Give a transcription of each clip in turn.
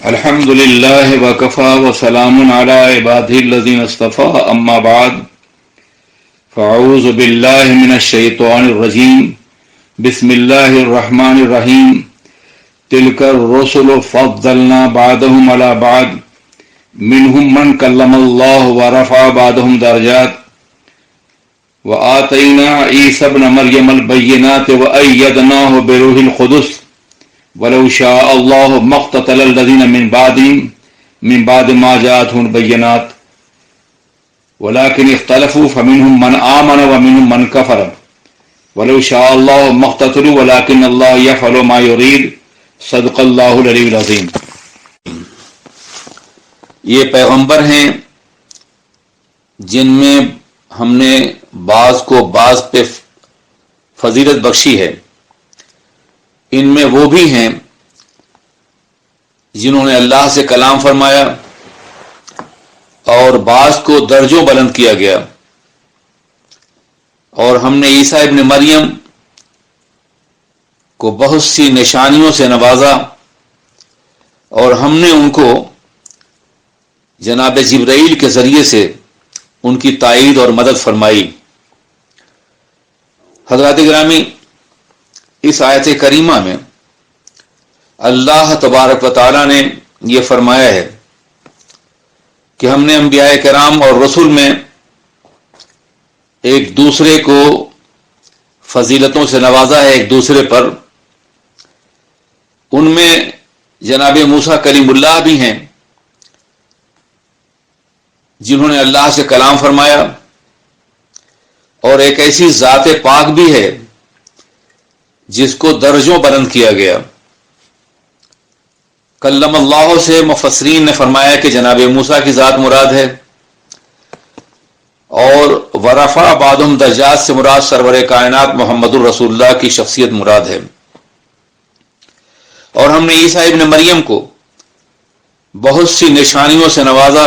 الحمد لله وكفى وسلام على عباده الذين اصطفى أما بعد فأعوذ بالله من الشيطان الرجيم بسم الله الرحمن الرحيم تلك الرسل فضلنا بعضهم على بعض منهم من كلم الله ورفع بعضهم درجات وآتينا عيسى ابن مريم البينات وأيدناه بروح القدس ولو شاء الله ما اقتتل الذين من بعد ما جاءتهم البينات ولكن اختلفوا فمنهم من آمن ومنهم من كفر ولو شاء الله ما اقتتلوا ولكن الله يفعل ما يريد صدق اللہ العلی العظیم۔ یہ پیغمبر ہیں جن میں ہم نے بعض کو بعض پہ فضیلت بخشی ہے، ان میں وہ بھی ہیں جنہوں نے اللہ سے کلام فرمایا اور بعض کو درجوں بلند کیا گیا، اور ہم نے عیسیٰ ابن مریم کو بہت سی نشانیوں سے نوازا، اور ہم نے ان کو جناب جبرائیل کے ذریعے سے ان کی تائید اور مدد فرمائی۔ حضرات گرامی، اس آیت کریمہ میں اللہ تبارک و تعالی نے یہ فرمایا ہے کہ ہم نے انبیاء کرام اور رسول میں ایک دوسرے کو فضیلتوں سے نوازا ہے ایک دوسرے پر۔ ان میں جناب موسیٰ کلیم اللہ بھی ہیں جنہوں نے اللہ سے کلام فرمایا، اور ایک ایسی ذات پاک بھی ہے جس کو درجوں بلند کیا گیا۔ کلم اللہ سے مفسرین نے فرمایا کہ جناب موسیٰ کی ذات مراد ہے، اور ورفع بعضهم درجات سے مراد سرور کائنات محمد الرسول اللہ کی شخصیت مراد ہے۔ اور ہم نے عیسیٰ ابن مریم کو بہت سی نشانیوں سے نوازا،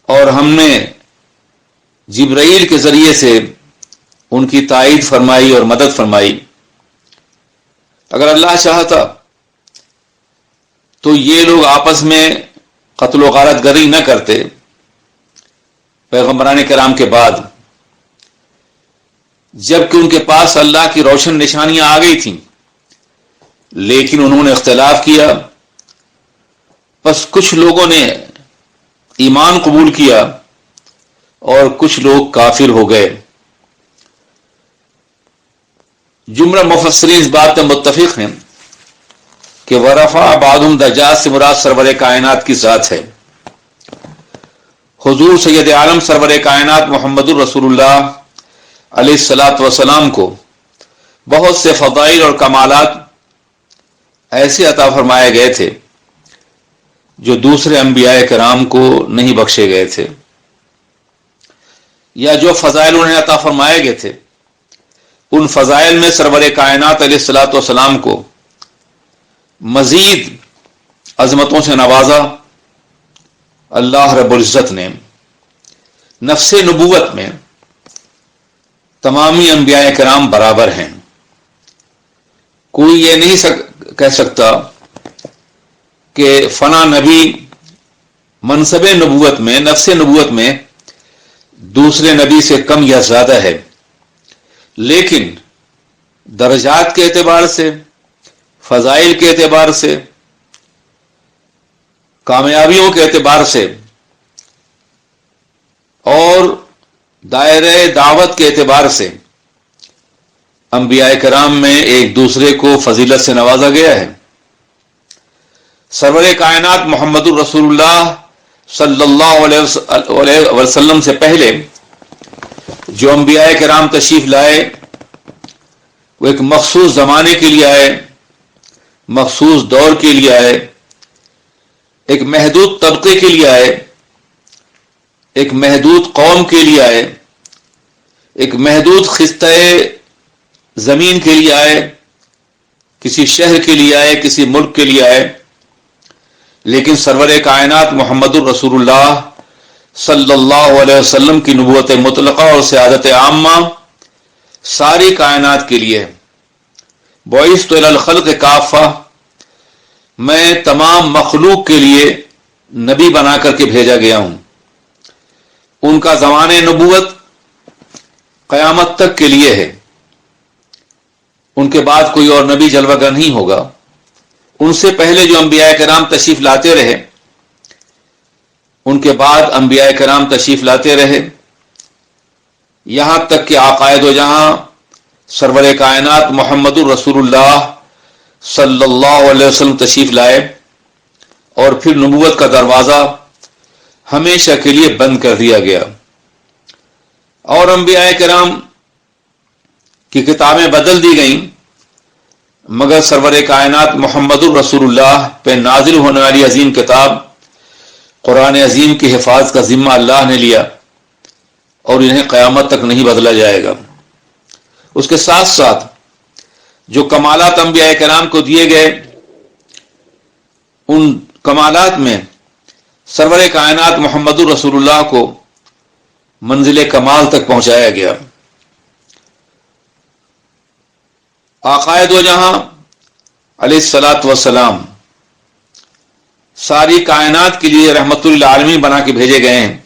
اور ہم نے جبرائیل کے ذریعے سے ان کی تائید فرمائی اور مدد فرمائی۔ اگر اللہ چاہتا تو یہ لوگ آپس میں قتل و غارت گری نہ کرتے پیغمبران کرام کے بعد، جبکہ ان کے پاس اللہ کی روشن نشانیاں آ گئی تھیں، لیکن انہوں نے اختلاف کیا۔ بس کچھ لوگوں نے ایمان قبول کیا اور کچھ لوگ کافر ہو گئے۔ جملہ مفسرین اس بات پر متفق ہیں کہ ورفع بعضهم درجات سے مراد سرور کائنات کی ذات ہے۔ حضور سید عالم سرور کائنات محمد الرسول اللہ علیہ الصلاۃ والسلام کو بہت سے فضائل اور کمالات ایسے عطا فرمائے گئے تھے جو دوسرے انبیاء کرام کو نہیں بخشے گئے تھے، یا جو فضائل انہیں عطا فرمائے گئے تھے ان فضائل میں سرور کائنات علیہ الصلاۃ والسلام کو مزید عظمتوں سے نوازا۔ اللہ رب العزت نے نفس نبوت میں تمامی انبیاء کرام برابر ہیں۔ کوئی یہ نہیں کہہ سکتا کہ فلاں نبی منصب نبوت میں نفس نبوت میں دوسرے نبی سے کم یا زیادہ ہے، لیکن درجات کے اعتبار سے، فضائل کے اعتبار سے، کامیابیوں کے اعتبار سے اور دائرہ دعوت کے اعتبار سے انبیاء کرام میں ایک دوسرے کو فضیلت سے نوازا گیا ہے۔ سرور کائنات محمد الرسول اللہ صلی اللہ علیہ وسلم سے پہلے جو انبیاء کرام تشریف لائے وہ ایک مخصوص زمانے کے لیے آئے، مخصوص دور کے لیے آئے، ایک محدود طبقے کے لیے آئے، ایک محدود قوم کے لیے آئے، ایک محدود خطہ زمین کے لیے آئے، کسی شہر کے لیے آئے، کسی ملک کے لیے آئے، لیکن سرور کائنات محمد الرسول اللہ صلی اللہ علیہ وسلم کی نبوت مطلقہ اور سعادت عامہ ساری کائنات کے لیے بعثت الی الخلق کافہ، میں تمام مخلوق کے لیے نبی بنا کر کے بھیجا گیا ہوں. ان کا زمانہ نبوت قیامت تک کے لیے ہے. ان کے بعد کوئی اور نبی جلوہ گر نہیں ہوگا. ان سے پہلے جو انبیاء کرام تشریف لاتے رہے، ان کے بعد انبیاء کرام تشریف لاتے رہے، یہاں تک کہ آقائے دو جہاں سرور کائنات محمد الرسول اللہ صلی اللہ علیہ وسلم تشریف لائے، اور پھر نبوت کا دروازہ ہمیشہ کے لیے بند کر دیا گیا. اور انبیاء کرام کی کتابیں بدل دی گئیں، مگر سرور کائنات محمد الرسول اللہ پہ نازل ہونے والی عظیم کتاب قرآن عظیم کی حفاظت کا ذمہ اللہ نے لیا، اور انہیں قیامت تک نہیں بدلا جائے گا. اس کے ساتھ ساتھ جو کمالات انبیاء کرام کو دیے گئے، ان کمالات میں سرور کائنات محمد الرسول اللہ کو منزل کمال تک پہنچایا گیا. آقائے دو جہاں علیہ الصلاۃ والسلام ساری کائنات کے لیے رحمت للعالمین بنا کے بھیجے گئے ہیں.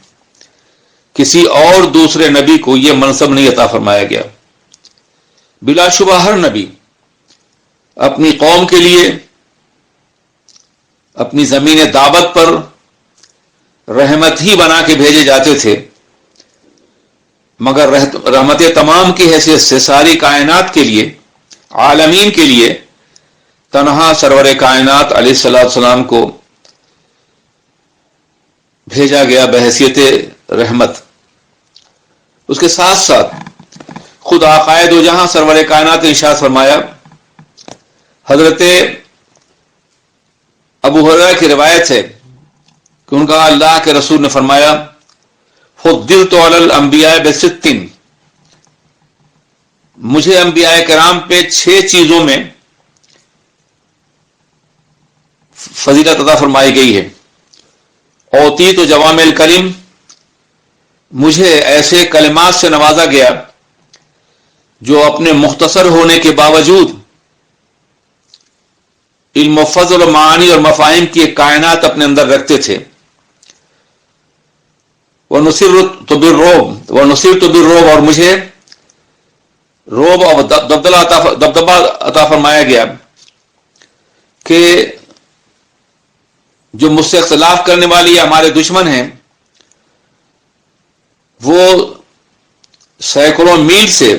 کسی اور دوسرے نبی کو یہ منصب نہیں عطا فرمایا گیا. بلا شبہ ہر نبی اپنی قوم کے لیے اپنی زمین دعوت پر رحمت ہی بنا کے بھیجے جاتے تھے، مگر رحمت تمام کی حیثیت سے ساری کائنات کے لیے، عالمین کے لیے تنہا سرور کائنات علیہ الصلوۃ والسلام کو بھیجا گیا بحیثیت رحمت. اس کے ساتھ ساتھ خود آقائے دو جہاں سرور کائنات نے ارشاد فرمایا. حضرت ابو ہریرہ کی روایت ہے کہ ان کا اللہ کے رسول نے فرمایا، فضلت علی الانبیاء بست، مجھے انبیاء کرام پہ 6 چیزوں میں فضیلت عطا فرمائی گئی ہے. اوتیت جوامع الکلم، مجھے ایسے کلمات سے نوازا گیا جو اپنے مختصر ہونے کے باوجود علم و فضل و معانی اور مفاہیم کی ایک کائنات اپنے اندر رکھتے تھے. وَنُصِرْتُ بِالرُّعْبِ، اور مجھے روب اور دبدبہ عطا فرمایا گیا کہ جو مجھ سے اختلاف کرنے والی ہمارے دشمن ہیں، وہ سینکڑوں میل سے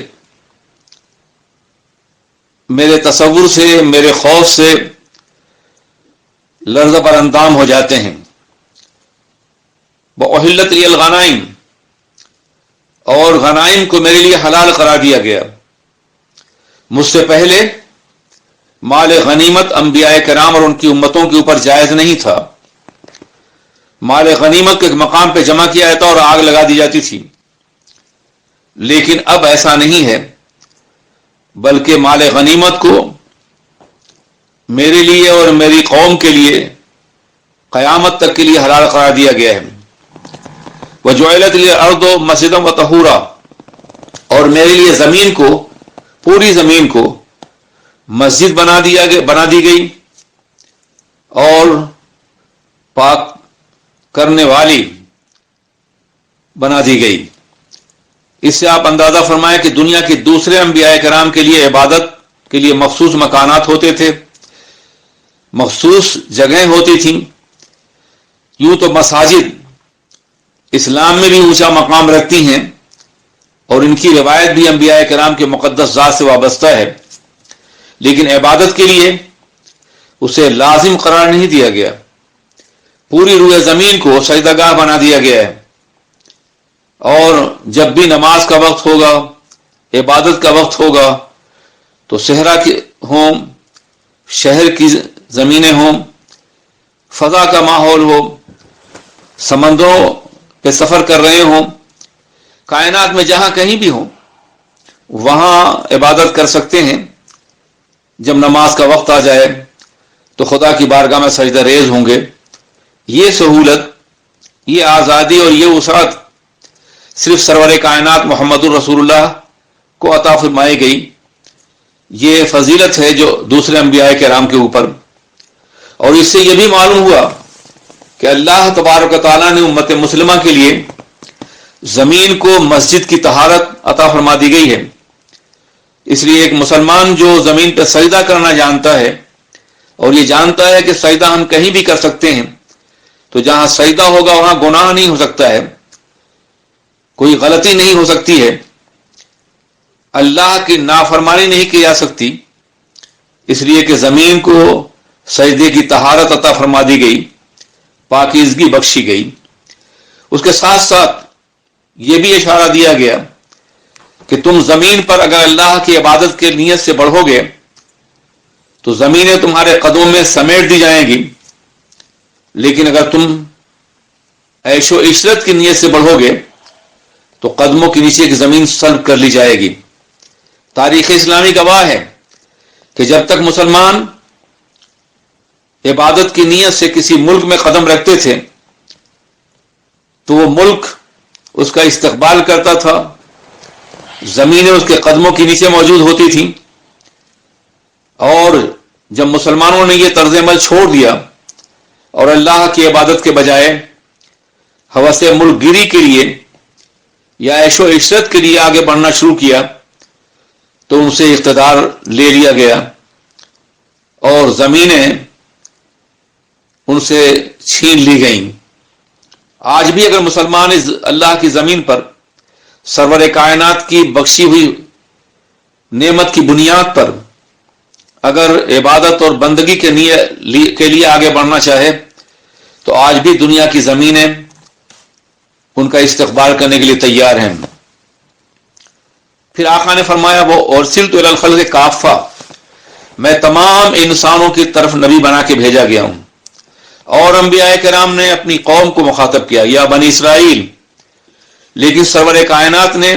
میرے تصور سے، میرے خوف سے لرزہ بر اندام ہو جاتے ہیں. وَأُحِلَّتْ لِيَ الْغَنَائِمُ، اور غنائم کو میرے لیے حلال قرار دیا گیا. مجھ سے پہلے مال غنیمت انبیاء کرام اور ان کی امتوں کے اوپر جائز نہیں تھا. مال غنیمت کو ایک مقام پہ جمع کیا جاتا اور آگ لگا دی جاتی تھی، لیکن اب ایسا نہیں ہے، بلکہ مال غنیمت کو میرے لیے اور میری قوم کے لیے قیامت تک کے لیے حلال قرار دیا گیا ہے. وَجُعِلَتْ لِي الْأَرْضُ مَسْجِدًا وَطَهُورًا، اور میرے لیے زمین کو، پوری زمین کو مسجد بنا دی گئی اور پاک کرنے والی بنا دی گئی. اس سے آپ اندازہ فرمائیں کہ دنیا کے دوسرے انبیاء کرام کے لیے عبادت کے لیے مخصوص مکانات ہوتے تھے، مخصوص جگہیں ہوتی تھیں. یوں تو مساجد اسلام میں بھی اونچا مقام رکھتی ہیں، اور ان کی روایت بھی انبیاء کرام کے مقدس ذات سے وابستہ ہے، لیکن عبادت کے لیے اسے لازم قرار نہیں دیا گیا. پوری روئے زمین کو سجدہ گاہ بنا دیا گیا ہے، اور جب بھی نماز کا وقت ہوگا، عبادت کا وقت ہوگا، تو صحرا کی ہوں، شہر کی زمینیں ہوں، فضا کا ماحول ہو، سمندروں پہ سفر کر رہے ہوں، کائنات میں جہاں کہیں بھی ہوں، وہاں عبادت کر سکتے ہیں. جب نماز کا وقت آ جائے تو خدا کی بارگاہ میں سجدہ ریز ہوں گے. یہ سہولت، یہ آزادی اور یہ وسعت صرف سرور کائنات محمد الرسول اللہ کو عطا فرمائی گئی. یہ فضیلت ہے جو دوسرے انبیاء کرام کے اوپر اور اس سے یہ بھی معلوم ہوا کہ اللہ تبارک و تعالیٰ نے امت مسلمہ کے لیے زمین کو مسجد کی طہارت عطا فرما دی گئی ہے. اس لیے ایک مسلمان جو زمین پہ سجدہ کرنا جانتا ہے اور یہ جانتا ہے کہ سجدہ ہم کہیں بھی کر سکتے ہیں، تو جہاں سجدہ ہوگا وہاں گناہ نہیں ہو سکتا ہے، کوئی غلطی نہیں ہو سکتی ہے، اللہ کی نافرمانی نہیں کی جا سکتی، اس لیے کہ زمین کو سجدے کی طہارت عطا فرما دی گئی، پاکیزگی بخشی گئی. اس کے ساتھ ساتھ یہ بھی اشارہ دیا گیا کہ تم زمین پر اگر اللہ کی عبادت کے نیت سے بڑھو گے تو زمینیں تمہارے قدموں میں سمیٹ دی جائیں گی، لیکن اگر تم عیش و عشرت کی نیت سے بڑھو گے تو قدموں کے نیچے کی زمین سلب کر لی جائے گی. تاریخ اسلامی گواہ ہے کہ جب تک مسلمان عبادت کی نیت سے کسی ملک میں قدم رکھتے تھے تو وہ ملک اس کا استقبال کرتا تھا، زمینیں اس کے قدموں کے نیچے موجود ہوتی تھیں. اور جب مسلمانوں نے یہ طرز عمل چھوڑ دیا اور اللہ کی عبادت کے بجائے ہوس ملک گیری کے لیے یا عیش و عشرت کے لیے آگے بڑھنا شروع کیا تو ان سے اقتدار لے لیا گیا اور زمینیں ان سے چھین لی گئیں. آج بھی اگر مسلمان اس اللہ کی زمین پر سرور کائنات کی بخشی ہوئی نعمت کی بنیاد پر اگر عبادت اور بندگی کے لیے آگے بڑھنا چاہے تو آج بھی دنیا کی زمینیں ان کا استقبال کرنے کے لیے تیار ہیں. پھر آقا نے فرمایا وہ ارسلت الی الخلق کافہ، میں تمام انسانوں کی طرف نبی بنا کے بھیجا گیا ہوں. اور انبیاء کرام نے اپنی قوم کو مخاطب کیا یا بنی اسرائیل، لیکن سرور کائنات نے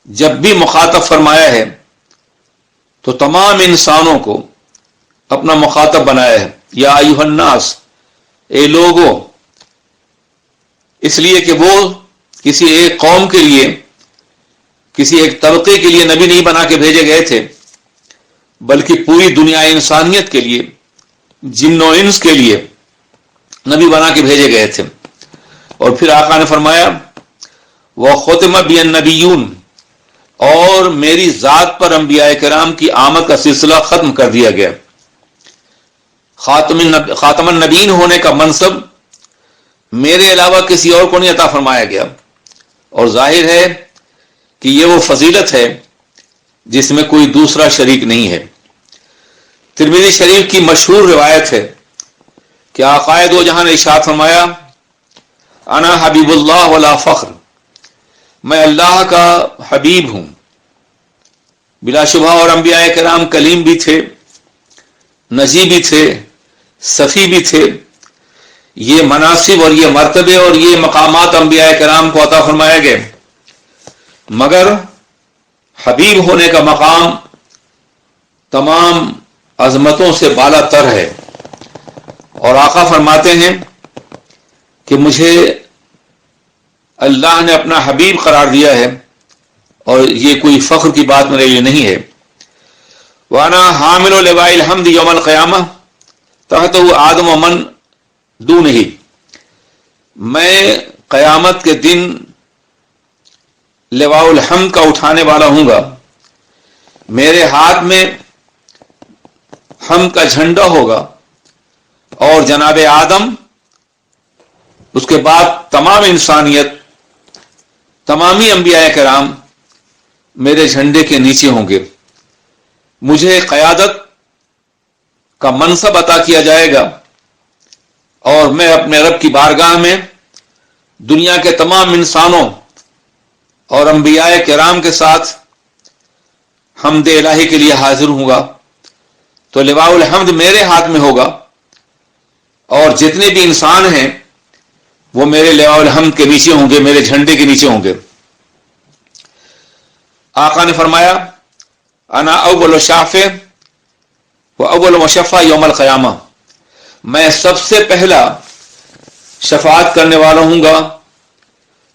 جب بھی مخاطب فرمایا ہے تو تمام انسانوں کو اپنا مخاطب بنایا ہے، یا ایھا الناس، اے لوگو، اس لیے کہ وہ کسی ایک قوم کے لیے، کسی ایک طبقے کے لیے نبی نہیں بنا کے بھیجے گئے تھے، بلکہ پوری دنیا انسانیت کے لیے، جن و انس کے لیے نبی بنا کے بھیجے گئے تھے. اور پھر آقا نے فرمایا وَخُتِمَ بِیَ النَّبِیُّونَ، اور میری ذات پر انبیاء کرام کی آمد کا سلسلہ ختم کر دیا گیا. خاتم النبیین ہونے کا منصب میرے علاوہ کسی اور کو نہیں عطا فرمایا گیا، اور ظاہر ہے کہ یہ وہ فضیلت ہے جس میں کوئی دوسرا شریک نہیں ہے. ترمذی شریف کی مشہور روایت ہے کہ آقا دو جہاں نے ارشاد فرمایا انا حبیب اللہ ولا فخر، میں اللہ کا حبیب ہوں. بلا شبہ اور انبیاء کرام کلیم بھی تھے، نجی بھی تھے، صفی بھی تھے. یہ مناصب اور یہ مرتبے اور یہ مقامات انبیاء کرام کو عطا فرمائے گئے، مگر حبیب ہونے کا مقام تمام عظمتوں سے بالا تر ہے. اور آقا فرماتے ہیں کہ مجھے اللہ نے اپنا حبیب قرار دیا ہے اور یہ کوئی فخر کی بات میرے لیے نہیں ہے. وانا حامل لواء الحمد یوم القیامہ تحتہ آدم ومن دونہ، میں قیامت کے دن لواء الحمد کا اٹھانے والا ہوں گا. میرے ہاتھ میں حمد کا جھنڈا ہوگا اور جناب آدم، اس کے بعد تمام انسانیت، تمامی انبیاء کرام میرے جھنڈے کے نیچے ہوں گے. مجھے قیادت کا منصب عطا کیا جائے گا اور میں اپنے رب کی بارگاہ میں دنیا کے تمام انسانوں اور انبیاء کرام کے ساتھ حمد الہی کے لیے حاضر ہوں گا. تو لواء الحمد میرے ہاتھ میں ہوگا اور جتنے بھی انسان ہیں وہ میرے لواء الحمد کے نیچے ہوں گے، میرے جھنڈے کے نیچے ہوں گے. آقا نے فرمایا انا اول شافع و اول مشفع یوم القیامہ، میں سب سے پہلا شفاعت کرنے والا ہوں گا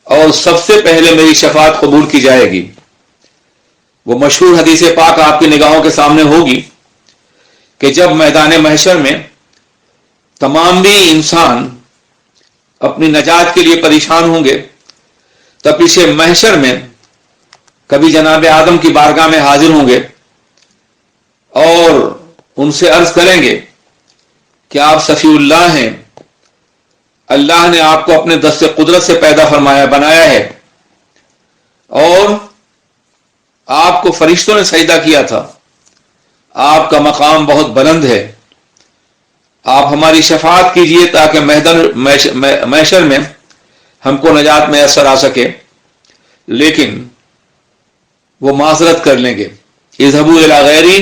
اور سب سے پہلے میری شفاعت قبول کی جائے گی. وہ مشہور حدیث پاک آپ کی نگاہوں کے سامنے ہوگی کہ جب میدان محشر میں تمام بھی انسان اپنی نجات کے لیے پریشان ہوں گے، تب اسے محشر میں کبھی جناب آدم کی بارگاہ میں حاضر ہوں گے اور ان سے عرض کریں گے کہ آپ صفی اللہ ہیں، اللہ نے آپ کو اپنے دست قدرت سے پیدا فرمایا بنایا ہے اور آپ کو فرشتوں نے سجدہ کیا تھا، آپ کا مقام بہت بلند ہے، آپ ہماری شفاعت کیجئے تاکہ محشر میں ہم کو نجات میسر آ سکے۔ لیکن وہ معذرت کر لیں گے، اذهبوا الی غیری،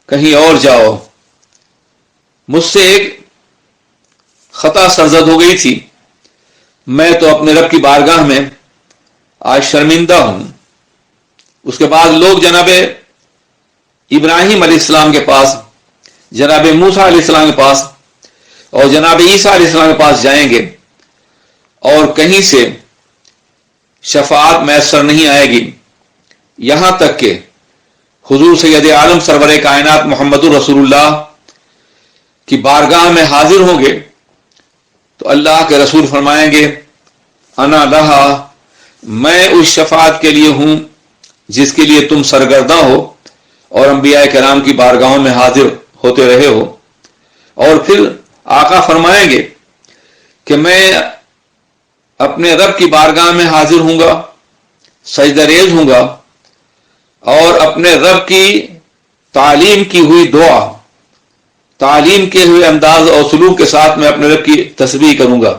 کہیں اور جاؤ، مجھ سے ایک خطا سرزد ہو گئی تھی، میں تو اپنے رب کی بارگاہ میں آج شرمندہ ہوں۔ اس کے بعد لوگ جناب ابراہیم علیہ السلام کے پاس، جناب موسیٰ علیہ السلام کے پاس اور جناب عیسیٰ علیہ السلام کے پاس جائیں گے اور کہیں سے شفاعت میسر نہیں آئے گی، یہاں تک کہ حضور سید عالم سرور کائنات محمد رسول اللہ کی بارگاہ میں حاضر ہوں گے تو اللہ کے رسول فرمائیں گے انا لہا، میں اس شفاعت کے لیے ہوں جس کے لیے تم سرگرداں ہو اور انبیاء کرام کی بارگاہوں میں حاضر ہوتے رہے ہو۔ اور پھر آقا فرمائیں گے کہ میں اپنے رب کی بارگاہ میں حاضر ہوں گا، سجدہ ریز ہوں گا اور اپنے رب کی تعلیم کی ہوئی دعا، تعلیم کے ہوئے انداز اور سلوک کے ساتھ میں اپنے رب کی تسبیح کروں گا،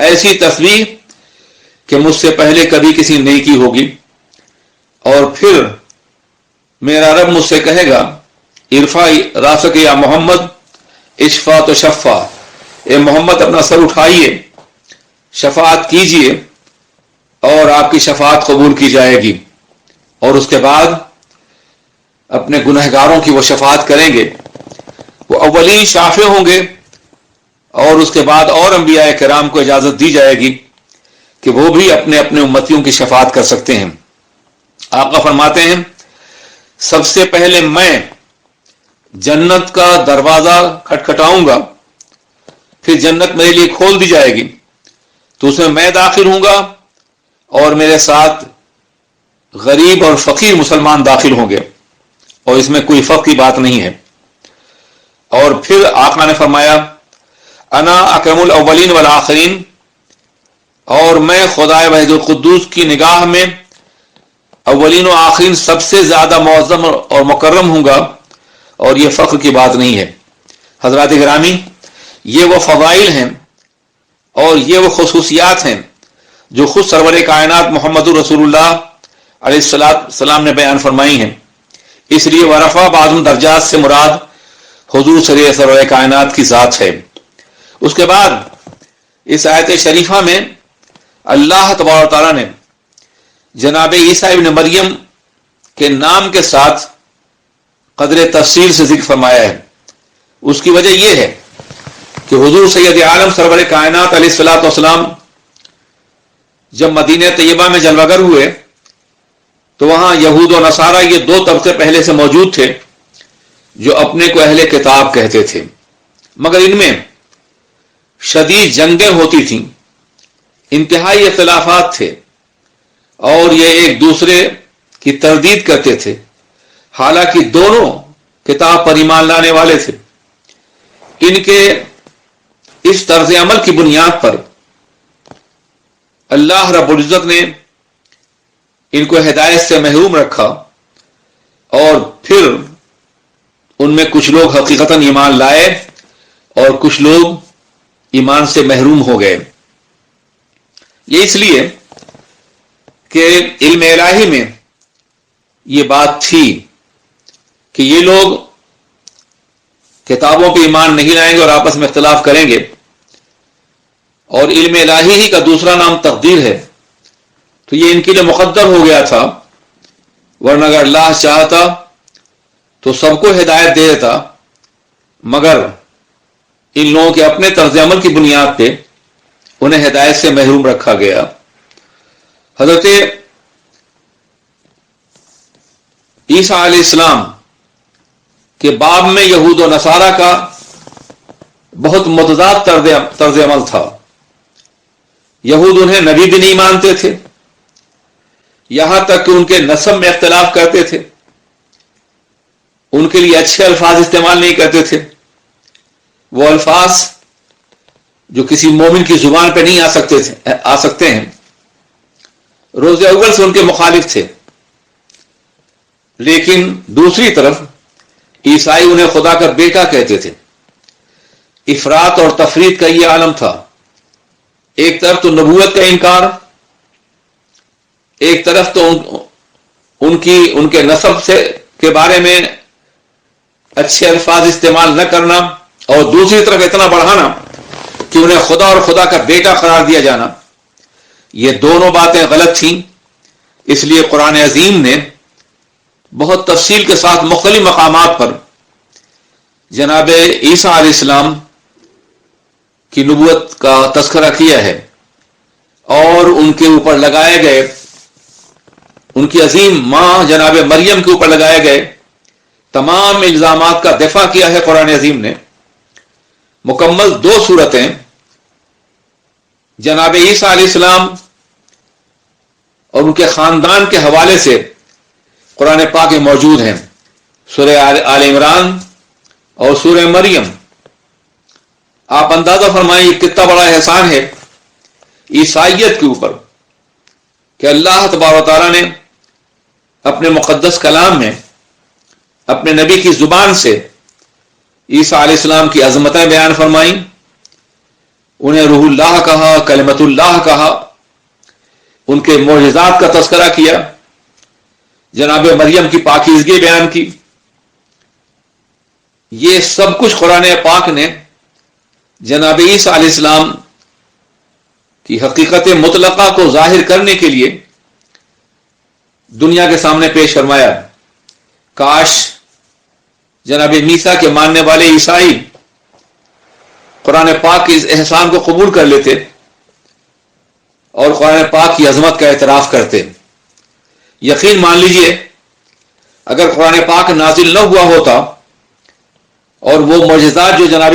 ایسی تسبیح کہ مجھ سے پہلے کبھی کسی نہیں کی ہوگی۔ اور پھر میرا رب مجھ سے کہے گا ارفع راسک یا محمد اشفا تو شفا، اے محمد اپنا سر اٹھائیے، شفاعت کیجئے اور آپ کی شفاعت قبول کی جائے گی۔ اور اس کے بعد اپنے گنہگاروں کی وہ شفاعت کریں گے، وہ اولین شافع ہوں گے اور اس کے بعد اور انبیاء کرام کو اجازت دی جائے گی کہ وہ بھی اپنے اپنے امتیوں کی شفاعت کر سکتے ہیں۔ آقا فرماتے ہیں سب سے پہلے میں جنت کا دروازہ کھٹکھٹاؤں گا، پھر جنت میرے لیے کھول دی جائے گی تو اس میں داخل ہوں گا اور میرے ساتھ غریب اور فقیر مسلمان داخل ہوں گے، اور اس میں کوئی فرق کی بات نہیں ہے۔ اور پھر آقا نے فرمایا انا اکرم الاولین والآخرین، اور میں خدائے وحید القدوس کی نگاہ میں اولین و آخرین سب سے زیادہ معظم اور مکرم ہوں گا، اور یہ فخر کی بات نہیں ہے۔ حضرات گرامی، یہ وہ فضائل ہیں اور یہ وہ خصوصیات ہیں جو خود سرور کائنات محمد رسول اللہ علیہ السلام نے بیان فرمائی ہیں۔ اس لیے ورفع بعض درجات سے مراد حضور سرور کائنات کی ذات ہے۔ اس کے بعد اس آیت شریفہ میں اللہ تبارک و تعالیٰ نے جناب عیسیٰ ابن مریم کے نام کے ساتھ قدر تفصیل سے ذکر فرمایا ہے۔ اس کی وجہ یہ ہے کہ حضور سید عالم سرور کائنات علیہ الصلوۃ والسلام جب مدینہ طیبہ میں جلوہ گر ہوئے تو وہاں یہود و نصارہ یہ دو طبقے پہلے سے موجود تھے جو اپنے کو اہل کتاب کہتے تھے، مگر ان میں شدید جنگیں ہوتی تھیں، انتہائی اختلافات تھے اور یہ ایک دوسرے کی تردید کرتے تھے، حالانکہ دونوں کتاب پر ایمان لانے والے تھے۔ ان کے اس طرز عمل کی بنیاد پر اللہ رب العزت نے ان کو ہدایت سے محروم رکھا، اور پھر ان میں کچھ لوگ حقیقتاً ایمان لائے اور کچھ لوگ ایمان سے محروم ہو گئے۔ یہ اس لیے کہ علم الہی میں یہ بات تھی کہ یہ لوگ کتابوں پہ ایمان نہیں لائیں گے اور آپس میں اختلاف کریں گے، اور علم الہی ہی کا دوسرا نام تقدیر ہے، تو یہ ان کے لیے مقدر ہو گیا تھا، ورنہ اگر اللہ چاہتا تو سب کو ہدایت دے دیتا، مگر ان لوگوں کے اپنے طرز عمل کی بنیاد پہ انہیں ہدایت سے محروم رکھا گیا۔ حضرت عیسیٰ علیہ السلام کے باب میں یہود و نصارہ کا بہت متضاد طرز عمل تھا. یہود انہیں نبی بھی نہیں مانتے تھے، یہاں تک کہ ان کے نسب میں اختلاف کرتے تھے، ان کے لیے اچھے الفاظ استعمال نہیں کرتے تھے. وہ الفاظ جو کسی مومن کی زبان پہ نہیں آ سکتے ہیں، روز اول سے ان کے مخالف تھے. لیکن دوسری طرف عیسائی انہیں خدا کا بیٹا کہتے تھے. افراط اور تفریط کا یہ عالم تھا. ایک طرف تو نبوت کا انکار، ایک طرف تو ان کے نسب کے بارے میں اچھے الفاظ استعمال نہ کرنا، اور دوسری طرف اتنا بڑھانا کہ انہیں خدا اور خدا کا بیٹا قرار دیا جانا. یہ دونوں باتیں غلط تھیں. اس لیے قرآن عظیم نے بہت تفصیل کے ساتھ مختلف مقامات پر جناب عیسیٰ علیہ السلام کی نبوت کا تذکرہ کیا ہے، اور ان کے اوپر لگائے گئے، ان کی عظیم ماں جناب مریم کے اوپر لگائے گئے تمام الزامات کا دفاع کیا ہے. قرآن عظیم نے مکمل 2 صورتیں جناب عیسیٰ علیہ السلام اور ان کے خاندان کے حوالے سے قرآن پاک میں موجود ہیں. سورہ آل عمران اور سورہ مریم. آپ اندازہ فرمائیں یہ کتنا بڑا احسان ہے عیسائیت کے اوپر کہ اللہ تبارک و تعالیٰ نے اپنے مقدس کلام میں اپنے نبی کی زبان سے عیسیٰ علیہ السلام کی عظمتیں بیان فرمائیں، انہیں روح اللہ کہا، کلمت اللہ کہا، ان کے معجزات کا تذکرہ کیا، جناب مریم کی پاکیزگی بیان کی. یہ سب کچھ قرآن پاک نے جناب عیسیٰ علیہ السلام کی حقیقت مطلقہ کو ظاہر کرنے کے لیے دنیا کے سامنے پیش فرمایا. کاش جناب میسا کے ماننے والے عیسائی قرآن پاک کے اس احسان کو قبول کر لیتے اور قرآن پاک کی عظمت کا اعتراف کرتے. یقین مان لیجئے اگر قرآن پاک نازل نہ ہوا ہوتا اور وہ معجزات جو جناب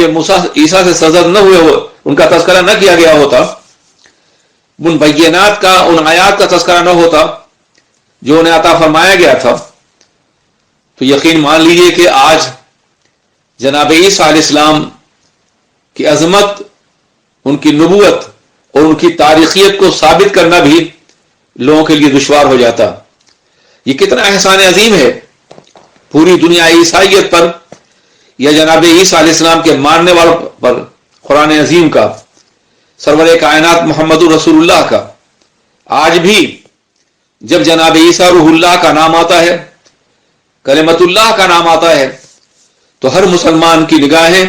عیسیٰ سے صدر نہ ہوئے ان کا تذکرہ نہ کیا گیا ہوتا، ان بینات کا، ان آیات کا تذکرہ نہ ہوتا جو انہیں عطا فرمایا گیا تھا، تو یقین مان لیجئے کہ آج جناب عیسیٰ علیہ السلام کی عظمت، ان کی نبوت اور ان کی تاریخیت کو ثابت کرنا بھی لوگوں کے لیے دشوار ہو جاتا. یہ کتنا احسان عظیم ہے پوری دنیا عیسائیت پر یا جناب عیسیٰ علیہ السلام کے ماننے والوں پر قرآن عظیم کا، سرور کائنات محمد رسول اللہ کا. آج بھی جب جناب عیسیٰ روح اللہ کا نام آتا ہے، کلمت اللہ کا نام آتا ہے، تو ہر مسلمان کی نگاہیں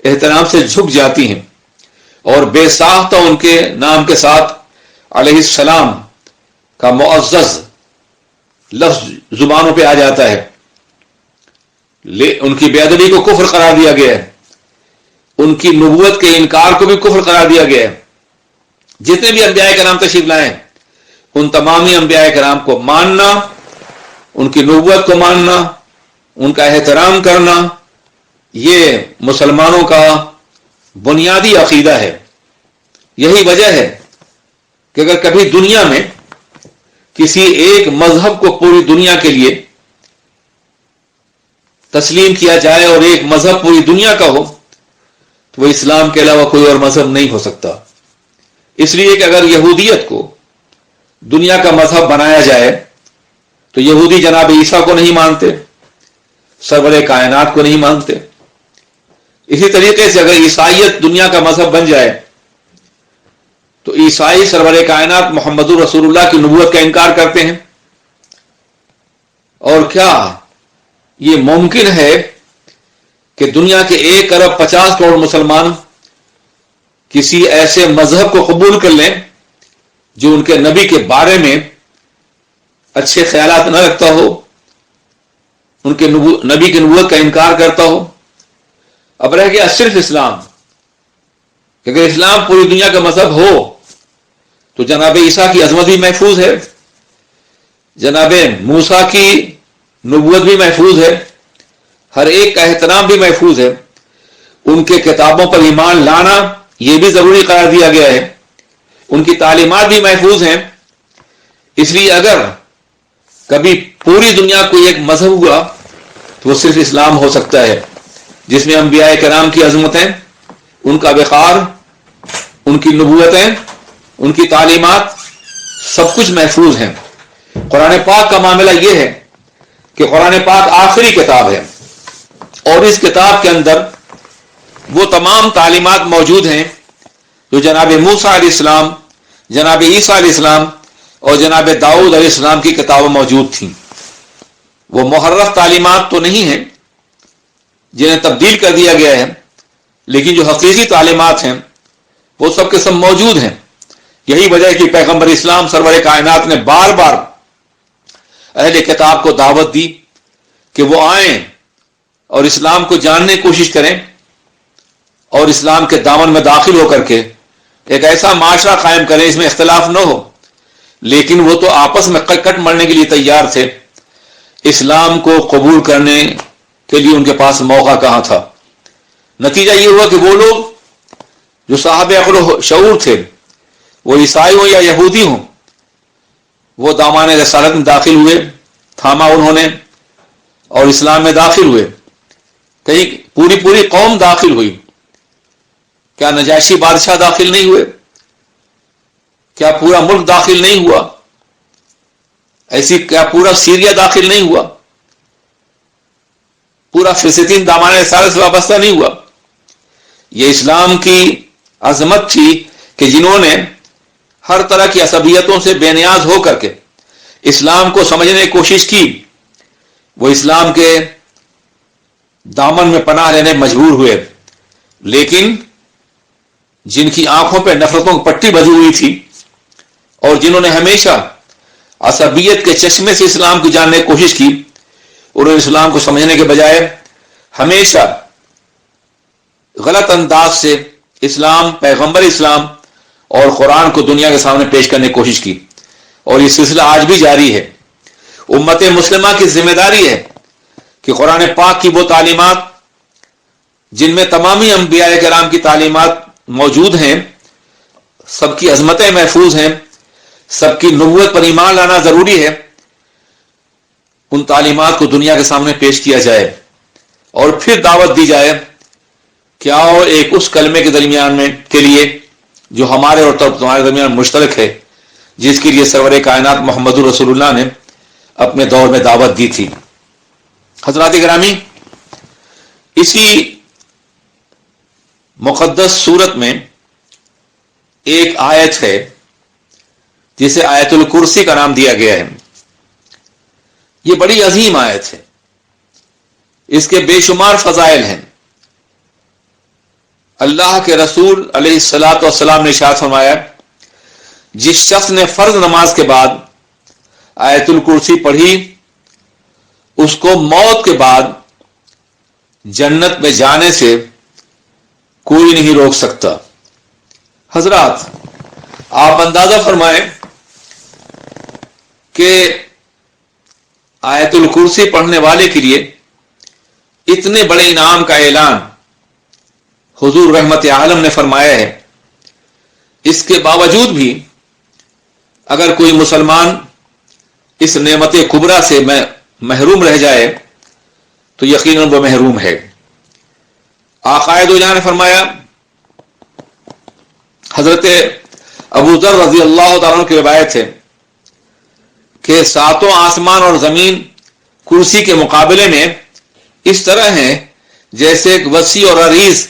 احترام سے جھک جاتی ہیں اور بے ساختہ ان کے نام کے ساتھ علیہ السلام کا معزز لفظ زبانوں پہ آ جاتا ہے. ان کی بے ادبی کو کفر قرار دیا گیا ہے، ان کی نبوت کے انکار کو بھی کفر قرار دیا گیا ہے. جتنے بھی انبیاء کرام تشریف لائے ان تمامی انبیاء کرام کو ماننا، ان کی نبوت کو ماننا، ان کا احترام کرنا، یہ مسلمانوں کا بنیادی عقیدہ ہے. یہی وجہ ہے کہ اگر کبھی دنیا میں کسی ایک مذہب کو پوری دنیا کے لیے تسلیم کیا جائے اور ایک مذہب پوری دنیا کا ہو تو وہ اسلام کے علاوہ کوئی اور مذہب نہیں ہو سکتا. اس لیے کہ اگر یہودیت کو دنیا کا مذہب بنایا جائے تو یہودی جناب عیسیٰ کو نہیں مانتے، سرور کائنات کو نہیں مانتے. اسی طریقے سے اگر عیسائیت دنیا کا مذہب بن جائے تو عیسائی سرور کائنات محمد رسول اللہ کی نبوت کا انکار کرتے ہیں. اور کیا یہ ممکن ہے کہ دنیا کے 1.50 کروڑ مسلمان کسی ایسے مذہب کو قبول کر لیں جو ان کے نبی کے بارے میں اچھے خیالات نہ رکھتا ہو، ان کے نبی کی نبوت کا انکار کرتا ہو؟ اب رہ گیا صرف اسلام. کہ اگر اسلام پوری دنیا کا مذہب ہو تو جناب عیسیٰ کی عظمت بھی محفوظ ہے، جناب موسیٰ کی نبوت بھی محفوظ ہے، ہر ایک کا احترام بھی محفوظ ہے. ان کے کتابوں پر ایمان لانا یہ بھی ضروری قرار دیا گیا ہے. ان کی تعلیمات بھی محفوظ ہیں. اس لیے اگر کبھی پوری دنیا کو ایک مذہب ہوا تو وہ صرف اسلام ہو سکتا ہے، جس میں انبیاء کرام کی عظمتیں، ان کا وقار، ان کی نبوتیں، ان کی تعلیمات سب کچھ محفوظ ہیں. قرآن پاک کا معاملہ یہ ہے کہ قرآن پاک آخری کتاب ہے، اور اس کتاب کے اندر وہ تمام تعلیمات موجود ہیں جو جناب موسیٰ علیہ السلام، جناب عیسیٰ علیہ السلام اور جناب داؤد علیہ السلام کی کتابیں موجود تھیں. وہ محرف تعلیمات تو نہیں ہیں جنہیں تبدیل کر دیا گیا ہے، لیکن جو حقیقی تعلیمات ہیں وہ سب کے سب موجود ہیں. یہی وجہ ہے کہ پیغمبر اسلام سرور کائنات نے بار بار اہل کتاب کو دعوت دی کہ وہ آئیں اور اسلام کو جاننے کی کوشش کریں اور اسلام کے دامن میں داخل ہو کر کے ایک ایسا معاشرہ قائم کریں اس میں اختلاف نہ ہو. لیکن وہ تو آپس میں کٹ مرنے کے لیے تیار تھے. اسلام کو قبول کرنے کے لیے ان کے پاس موقع کہاں تھا؟ نتیجہ یہ ہوا کہ وہ لوگ جو صاحب عقل و شعور تھے، وہ عیسائی ہوں یا یہودی ہوں، وہ دامان رسالت میں داخل ہوئے، تھاما انہوں نے اور اسلام میں داخل ہوئے. کہیں پوری قوم داخل ہوئی. کیا نجاشی بادشاہ داخل نہیں ہوئے؟ کیا پورا ملک داخل نہیں ہوا؟ ایسی کیا پورا سیریا داخل نہیں ہوا؟ پورا فلسطین دامان رسالت سے وابستہ نہیں ہوا؟ یہ اسلام کی عظمت تھی کہ جنہوں نے ہر طرح کی عصبیتوں سے بے نیاز ہو کر کے اسلام کو سمجھنے کی کوشش کی، وہ اسلام کے دامن میں پناہ لینے مجبور ہوئے. لیکن جن کی آنکھوں پہ نفرتوں کی پٹی بجھی ہوئی تھی اور جنہوں نے ہمیشہ عصبیت کے چشمے سے اسلام کو جاننے کی کوشش کی، انہوں نے اسلام کو سمجھنے کے بجائے ہمیشہ غلط انداز سے اسلام، پیغمبر اسلام اور قرآن کو دنیا کے سامنے پیش کرنے کی کوشش کی. اور یہ سلسلہ آج بھی جاری ہے. امت مسلمہ کی ذمہ داری ہے کہ قرآن پاک کی وہ تعلیمات جن میں تمامی انبیاء کرام کی تعلیمات موجود ہیں، سب کی عظمتیں محفوظ ہیں، سب کی نبوت پر ایمان لانا ضروری ہے، ان تعلیمات کو دنیا کے سامنے پیش کیا جائے اور پھر دعوت دی جائے کہ آؤ ایک اس کلمے کے درمیان میں کے لیے جو ہمارے اور تمہارے درمیان مشترک ہے، جس کے لیے سرور کائنات محمد رسول اللہ نے اپنے دور میں دعوت دی تھی. حضرات گرامی، اسی مقدس سورت میں ایک آیت ہے جسے آیت الکرسی کا نام دیا گیا ہے. یہ بڑی عظیم آیت ہے، اس کے بے شمار فضائل ہیں. اللہ کے رسول علیہ الصلاۃ والسلام نے ارشاد فرمایا، جس شخص نے فرض نماز کے بعد آیت الکرسی پڑھی، اس کو موت کے بعد جنت میں جانے سے کوئی نہیں روک سکتا. حضرات، آپ اندازہ فرمائیں کہ آیت الکرسی پڑھنے والے کے لیے اتنے بڑے انعام کا اعلان حضور رحمت عالم نے فرمایا ہے. اس کے باوجود بھی اگر کوئی مسلمان اس نعمت کبریٰ سے محروم رہ جائے تو یقیناً وہ محروم ہے. آقا دو جہاں نے فرمایا، حضرت ابو ذر رضی اللہ تعالیٰ عنہ کی روایت ہے کہ ساتوں آسمان اور زمین کرسی کے مقابلے میں اس طرح ہیں جیسے ایک وسیع اور عریض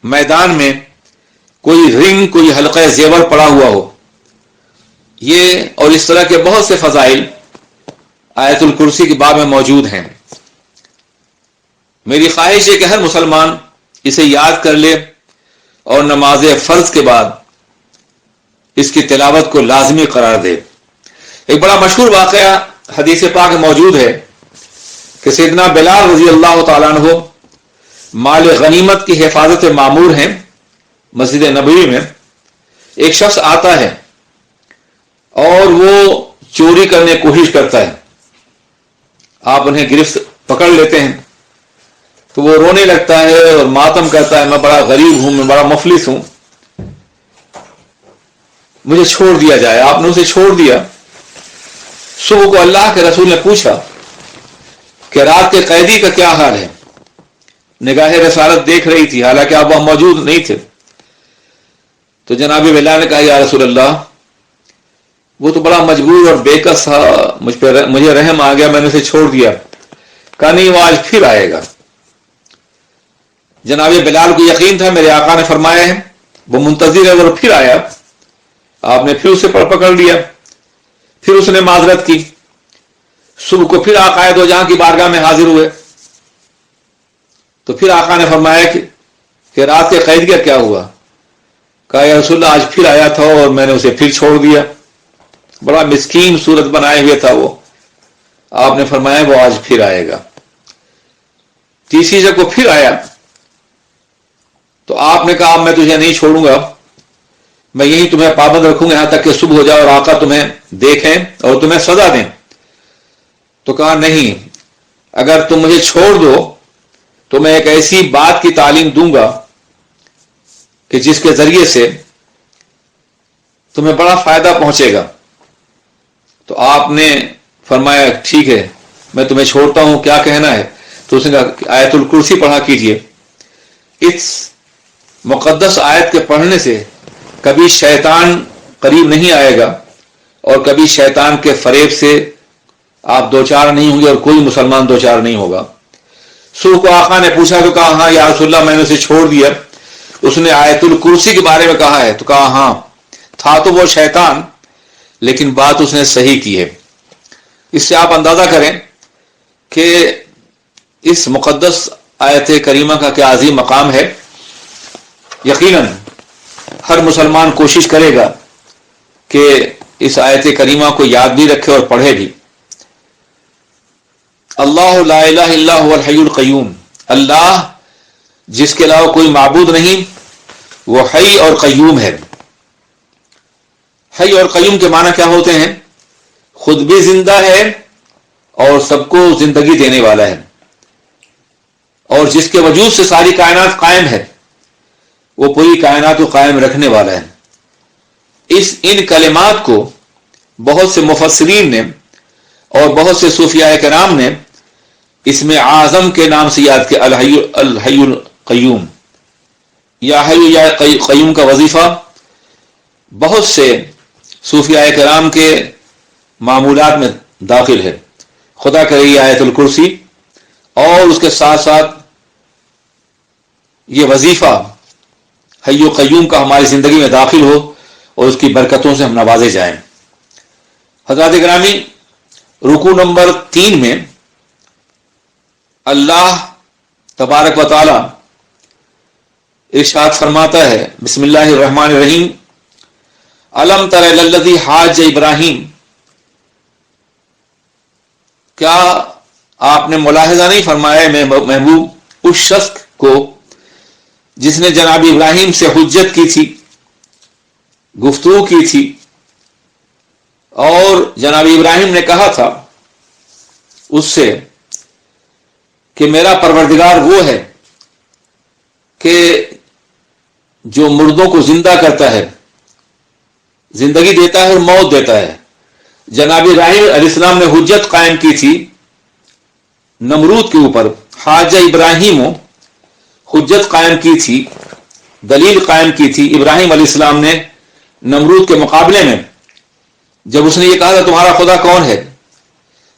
میدان میں کوئی رنگ، کوئی حلقہ زیور پڑا ہوا ہو. یہ اور اس طرح کے بہت سے فضائل آیت الکرسی کے باب میں موجود ہیں. میری خواہش ہے کہ ہر مسلمان اسے یاد کر لے اور نماز فرض کے بعد اس کی تلاوت کو لازمی قرار دے. ایک بڑا مشہور واقعہ حدیث پاک میں موجود ہے کہ سیدنا بلال رضی اللہ تعالیٰ عنہ مال غنیمت کی حفاظت مامور ہیں. مسجد نبوی میں ایک شخص آتا ہے اور وہ چوری کرنے کی کوشش کرتا ہے. آپ انہیں گرفت پکڑ لیتے ہیں تو وہ رونے لگتا ہے اور ماتم کرتا ہے، میں بڑا غریب ہوں، میں بڑا مفلس ہوں، مجھے چھوڑ دیا جائے۔ آپ نے اسے چھوڑ دیا۔ صبح کو اللہ کے رسول نے پوچھا کہ رات کے قیدی کا کیا حال ہے؟ نگاہ رسالت دیکھ رہی تھی، حالانکہ آپ وہاں موجود نہیں تھے۔ تو جناب بلال نے کہا یا رسول اللہ، وہ تو بڑا مجبور اور بے کس تھا، مجھے رحم آ گیا، میں نے اسے چھوڑ دیا۔ کہا نہیں، وہ آج پھر آئے گا۔ جناب بلال کو یقین تھا میرے آقا نے فرمایا ہے وہ منتظر ہے، وہ پھر آیا۔ آپ نے پھر اسے پکڑ لیا، پھر اس نے معذرت کی۔ صبح کو پھر آقا دو جہاں کی بارگاہ میں حاضر ہوئے، تو پھر آقا نے فرمایا کہ رات کے قید کا کیا ہوا؟ کہا یا رسول اللہ، آج پھر آیا تھا اور میں نے اسے پھر چھوڑ دیا۔ بڑا مسکین صورت بنائے ہوئے تھا وہ۔ آپ نے فرمایا وہ آج پھر آئے گا۔ تیسری جگہ کو پھر آیا تو آپ نے کہا میں تجھے نہیں چھوڑوں گا، میں یہی تمہیں پابند رکھوں گا یہاں تک کہ صبح ہو جائے اور آقا تمہیں دیکھیں اور تمہیں سزا دیں۔ تو کہا نہیں، اگر تم مجھے چھوڑ دو تو میں ایک ایسی بات کی تعلیم دوں گا کہ جس کے ذریعے سے تمہیں بڑا فائدہ پہنچے گا۔ تو آپ نے فرمایا ٹھیک ہے، میں تمہیں چھوڑتا ہوں، کیا کہنا ہے؟ تو اس نے کہا آیت الکرسی پڑھا کیجئے۔ اس مقدس آیت کے پڑھنے سے کبھی شیطان قریب نہیں آئے گا اور کبھی شیطان کے فریب سے آپ دوچار نہیں ہوں گے اور کوئی مسلمان دوچار نہیں ہوگا۔ صبح کو آقا نے پوچھا تو کہا ہاں یا رسول اللہ، میں نے اسے چھوڑ دیا۔ اس نے آیت الکرسی کے بارے میں کہا ہے؟ تو کہا ہاں، تھا تو وہ شیطان لیکن بات اس نے صحیح کی ہے۔ اس سے آپ اندازہ کریں کہ اس مقدس آیت کریمہ کا کیا عظیم مقام ہے۔ یقیناً ہر مسلمان کوشش کرے گا کہ اس آیت کریمہ کو یاد بھی رکھے اور پڑھے بھی۔ اللہ لا الہ الا هو الحی القیوم، اللہ جس کے علاوہ کوئی معبود نہیں، وہ حی اور قیوم ہے۔ حی اور قیوم کے معنی کیا ہوتے ہیں؟ خود بھی زندہ ہے اور سب کو زندگی دینے والا ہے، اور جس کے وجود سے ساری کائنات قائم ہے، وہ پوری کائنات کو قائم رکھنے والا ہے۔ ان کلمات کو بہت سے مفسرین نے اور بہت سے صوفیاء کرام نے اسم اعظم کے نام سے یاد کیا، الحی القیوم۔ یا حی یا قیوم کا وظیفہ بہت سے صوفیاء کرام کے معمولات میں داخل ہے۔ خدا کرے یہ آیت الکرسی اور اس کے ساتھ ساتھ یہ وظیفہ حی و قیوم کا ہماری زندگی میں داخل ہو اور اس کی برکتوں سے ہم نوازے جائیں۔ حضرات گرامی، رکوع نمبر 3 میں اللہ تبارک و تعالی ارشاد فرماتا ہے، بسم اللہ الرحمن الرحیم، الم تر الی الذی حاج ابراہیم۔ کیا آپ نے ملاحظہ نہیں فرمایا محبوب اس شخص کو جس نے جناب ابراہیم سے حجت کی تھی، گفتگو کی تھی، اور جناب ابراہیم نے کہا تھا اس سے کہ میرا پروردگار وہ ہے کہ جو مردوں کو زندہ کرتا ہے، زندگی دیتا ہے اور موت دیتا ہے۔ جناب ابراہیم علیہ السلام نے حجت قائم کی تھی نمرود کے اوپر، حاج ابراہیم حجت قائم کی تھی، دلیل قائم کی تھی ابراہیم علیہ السلام نے نمرود کے مقابلے میں۔ جب اس نے یہ کہا تھا تمہارا خدا کون ہے،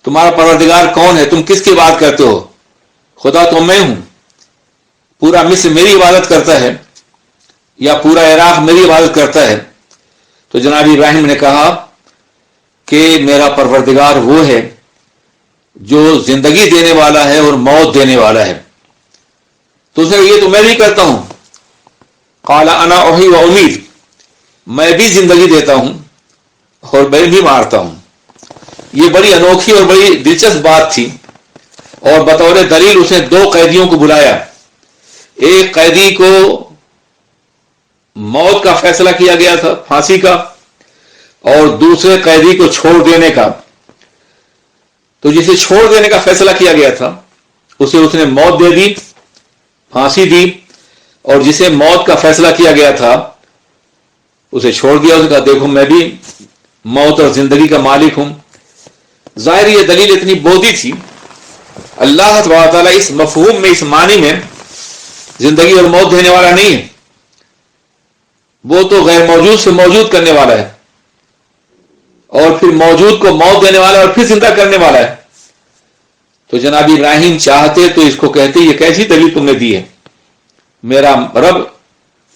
تمہارا پروردگار کون ہے، تم کس کی بات کرتے ہو؟ خدا تو میں ہوں، پورا مصر میری عبادت کرتا ہے یا پورا عراق میری عبادت کرتا ہے۔ تو جناب ابراہیم نے کہا کہ میرا پروردگار وہ ہے جو زندگی دینے والا ہے اور موت دینے والا ہے۔ تو اس نے یہ تو میں بھی کرتا ہوں، قال انا احیی و امیت، میں بھی زندگی دیتا ہوں اور میں بھی مارتا ہوں۔ یہ بڑی انوکھی اور بڑی دلچسپ بات تھی، اور بطور دلیل اس نے 2 قیدیوں کو بلایا۔ ایک قیدی کو موت کا فیصلہ کیا گیا تھا، پھانسی کا، اور دوسرے قیدی کو چھوڑ دینے کا۔ تو جسے چھوڑ دینے کا فیصلہ کیا گیا تھا اسے اس نے موت دے دی، پھانسی دی اور جسے موت کا فیصلہ کیا گیا تھا اسے چھوڑ دیا. اس نے کہا دیکھو میں بھی موت اور زندگی کا مالک ہوں. ظاہر یہ دلیل اتنی بودھی تھی. اللہ تبارک تعالیٰ اس مفہوم میں، اس معنی میں زندگی اور موت دینے والا نہیں ہے. وہ تو غیر موجود سے موجود کرنے والا ہے، اور پھر موجود کو موت دینے والا ہے اور پھر زندہ کرنے والا ہے. تو جناب ابراہیم چاہتے تو اس کو کہتے یہ کیسی دلیل تم نے دی ہے؟ میرا رب،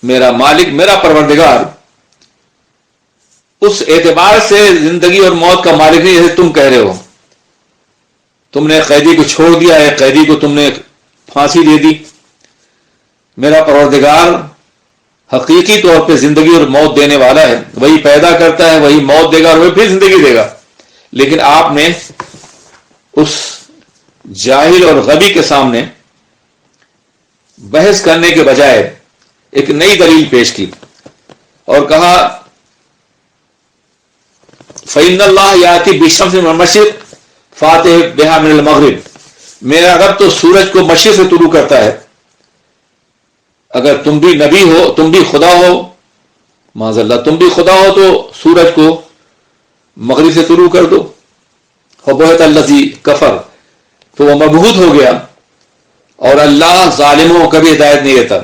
میرا مالک، میرا پروردگار اس اعتبار سے زندگی اور موت کا مالک نہیں جیسے تم کہہ رہے ہو. تم نے قیدی کو چھوڑ دیا ہے، قیدی کو تم نے پھانسی دے دی. میرا پروردگار حقیقی طور پہ زندگی اور موت دینے والا ہے. وہی پیدا کرتا ہے، وہی موت دے گا اور وہی پھر زندگی دے گا. لیکن آپ نے اس جاہل اور غبی کے سامنے بحث کرنے کے بجائے ایک نئی دلیل پیش کی اور کہا فَإِنَّ اللَّهَ يَأْتِي بِالشَّمْسِ مِنَ الْمَشْرِقِ فَأْتِ بِهَا مِنَ الْمَغْرِبِ. میرا رب تو سورج کو مشرق سے طلوع کرتا ہے. اگر تم بھی نبی ہو، تم بھی خدا ہو، معاذ اللہ تم بھی خدا ہو، تو سورج کو مغرب سے طلوع کر دو. فَبُهِتَ الَّذِي كَفَرَ، تو وہ مبہوت ہو گیا. اور اللہ ظالموں کو کبھی ہدایت نہیں دیتا.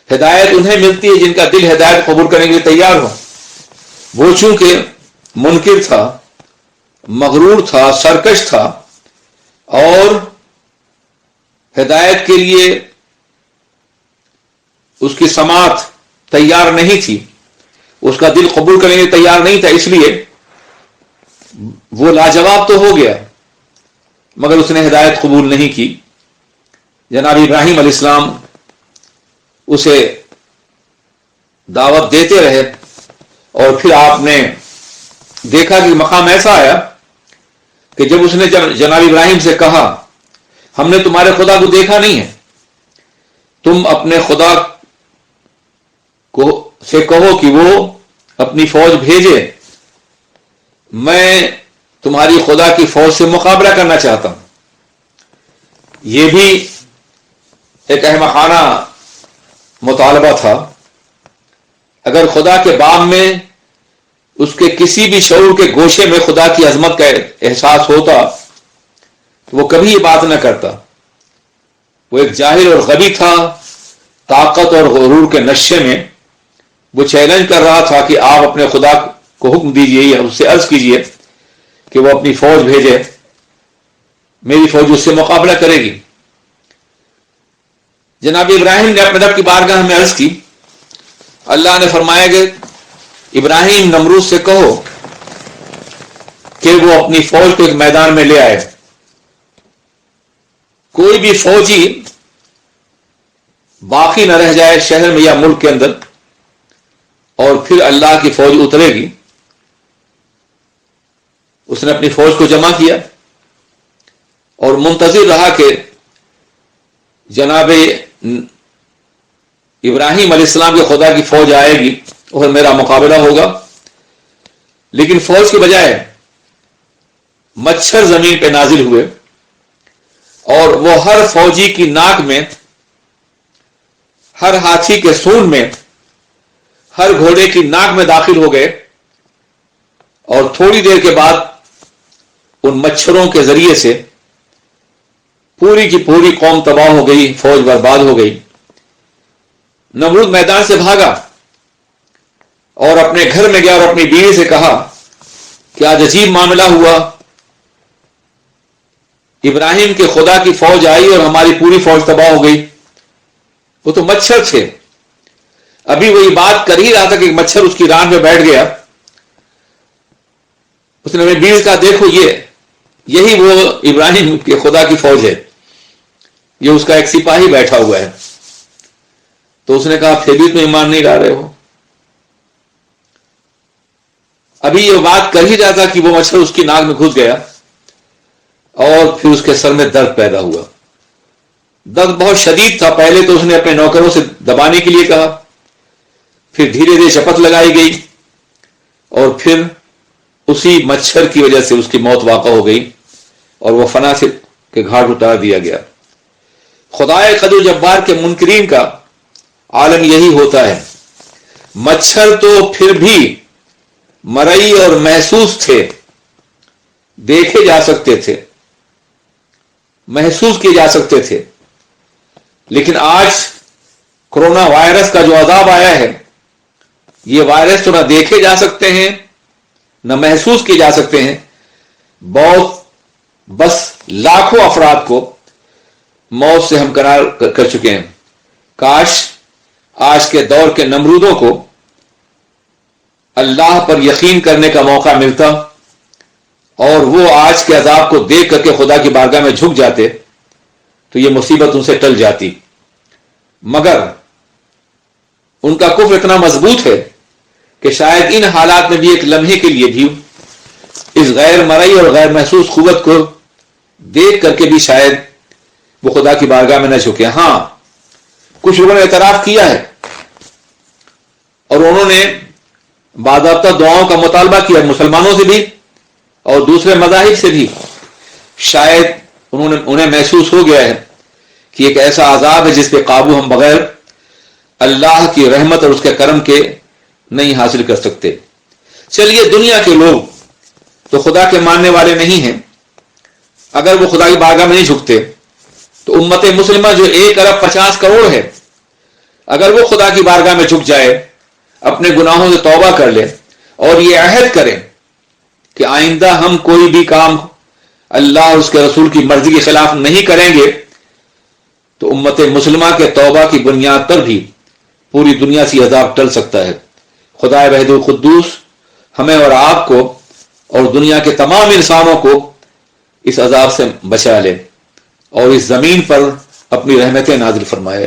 ہدایت انہیں ملتی ہے جن کا دل ہدایت قبول کرنے کے لیے تیار ہو. وہ چونکہ منکر تھا، مغرور تھا، سرکش تھا اور ہدایت کے لیے اس کی سماعت تیار نہیں تھی، اس کا دل قبول کرنے کے لیے تیار نہیں تھا، اس لیے وہ لاجواب تو ہو گیا مگر اس نے ہدایت قبول نہیں کی. جناب ابراہیم علیہ السلام اسے دعوت دیتے رہے اور پھر آپ نے دیکھا کہ مقام ایسا آیا کہ جب اس نے جناب ابراہیم سے کہا ہم نے تمہارے خدا کو دیکھا نہیں ہے، تم اپنے خدا کو سے کہو کہ وہ اپنی فوج بھیجے، میں تمہاری خدا کی فوج سے مقابلہ کرنا چاہتا ہوں. یہ بھی ایک احمقانہ مطالبہ تھا. اگر خدا کے باب میں اس کے کسی بھی شعور کے گوشے میں خدا کی عظمت کا احساس ہوتا تو وہ کبھی یہ بات نہ کرتا. وہ ایک جاہل اور غبی تھا. طاقت اور غرور کے نشے میں وہ چیلنج کر رہا تھا کہ آپ اپنے خدا کو حکم دیجئے یا اس سے عرض کیجئے کہ وہ اپنی فوج بھیجے، میری فوج اس سے مقابلہ کرے گی. جناب ابراہیم نے اپنے رب کی بارگاہ میں عرض کی. اللہ نے فرمایا کہ ابراہیم نمرود سے کہو کہ وہ اپنی فوج کو ایک میدان میں لے آئے. کوئی بھی فوجی باقی نہ رہ جائے شہر میں یا ملک کے اندر، اور پھر اللہ کی فوج اترے گی. اس نے اپنی فوج کو جمع کیا اور منتظر رہا کہ جناب ابراہیم علیہ السلام کے خدا کی فوج آئے گی اور میرا مقابلہ ہوگا. لیکن فوج کے بجائے مچھر زمین پہ نازل ہوئے اور وہ ہر فوجی کی ناک میں، ہر ہاتھی کے سونڈ میں، ہر گھوڑے کی ناک میں داخل ہو گئے. اور تھوڑی دیر کے بعد ان مچھروں کے ذریعے سے پوری کی پوری قوم تباہ ہو گئی، فوج برباد ہو گئی. نمرود میدان سے بھاگا اور اپنے گھر میں گیا اور اپنی بیوی سے کہا کہ آج عجیب معاملہ ہوا، ابراہیم کے خدا کی فوج آئی اور ہماری پوری فوج تباہ ہو گئی. وہ تو مچھر تھے. ابھی وہی بات کر ہی رہا تھا کہ ایک مچھر اس کی ران میں بیٹھ گیا. اس نے اپنی بیوی سے کہا دیکھو یہی وہ ابراہیم کے خدا کی فوج ہے، یہ اس کا ایک سپاہی بیٹھا ہوا ہے. تو اس نے کہا پھر بھی تم ایمان نہیں لا رہے ہو. ابھی یہ بات کر ہی رہا تھا کہ وہ مچھر اس کی ناک میں گھس گیا اور پھر اس کے سر میں درد پیدا ہوا. درد بہت شدید تھا. پہلے تو اس نے اپنے نوکروں سے دبانے کے لیے کہا، پھر دھیرے دھیرے شپت لگائی گئی اور پھر اسی مچھر کی وجہ سے اس کی موت واقع ہو گئی اور وہ فنا سے کے گھاٹ اتار دیا گیا. خدائے قدر جبار کے منکرین کا عالم یہی ہوتا ہے. مچھر تو پھر بھی مرئی اور محسوس تھے، دیکھے جا سکتے تھے، محسوس کیے جا سکتے تھے، لیکن آج کرونا وائرس کا جو عذاب آیا ہے، یہ وائرس تو نہ دیکھے جا سکتے ہیں نہ محسوس کیے جا سکتے ہیں. بس لاکھوں افراد کو موت سے ہمکنار کر چکے ہیں. کاش آج کے دور کے نمرودوں کو اللہ پر یقین کرنے کا موقع ملتا اور وہ آج کے عذاب کو دیکھ کر کے خدا کی بارگاہ میں جھک جاتے تو یہ مصیبت ان سے ٹل جاتی. مگر ان کا کفر اتنا مضبوط ہے کہ شاید ان حالات میں بھی ایک لمحے کے لیے بھی اس غیر مرئی اور غیر محسوس قوت کو دیکھ کر کے بھی شاید وہ خدا کی بارگاہ میں نہ جھکے. ہاں، کچھ لوگوں نے اعتراف کیا ہے اور انہوں نے باضابطہ دعاؤں کا مطالبہ کیا، مسلمانوں سے بھی اور دوسرے مذاہب سے بھی. شاید انہیں محسوس ہو گیا ہے کہ ایک ایسا عذاب ہے جس پہ قابو ہم بغیر اللہ کی رحمت اور اس کے کرم کے نہیں حاصل کر سکتے. چلیے، دنیا کے لوگ تو خدا کے ماننے والے نہیں ہیں، اگر وہ خدا کی بارگاہ میں نہیں جھکتے تو امت مسلمہ جو 1,50 کروڑ ہے، اگر وہ خدا کی بارگاہ میں جھک جائے، اپنے گناہوں سے توبہ کر لے اور یہ عہد کرے کہ آئندہ ہم کوئی بھی کام اللہ اور اس کے رسول کی مرضی کے خلاف نہیں کریں گے، تو امت مسلمہ کے توبہ کی بنیاد پر بھی پوری دنیا سے عذاب ٹل سکتا ہے. خدا وحید القدوس ہمیں اور آپ کو اور دنیا کے تمام انسانوں کو اس عذاب سے بچا لے اور اس زمین پر اپنی رحمتیں نازل فرمائے.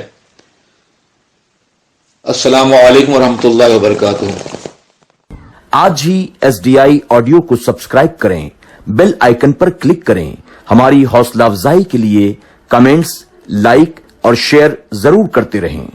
السلام علیکم ورحمۃ اللہ وبرکاتہ. آج ہی SDI آڈیو کو سبسکرائب کریں، بیل آئیکن پر کلک کریں. ہماری حوصلہ افزائی کے لیے کمنٹس، لائک اور شیئر ضرور کرتے رہیں.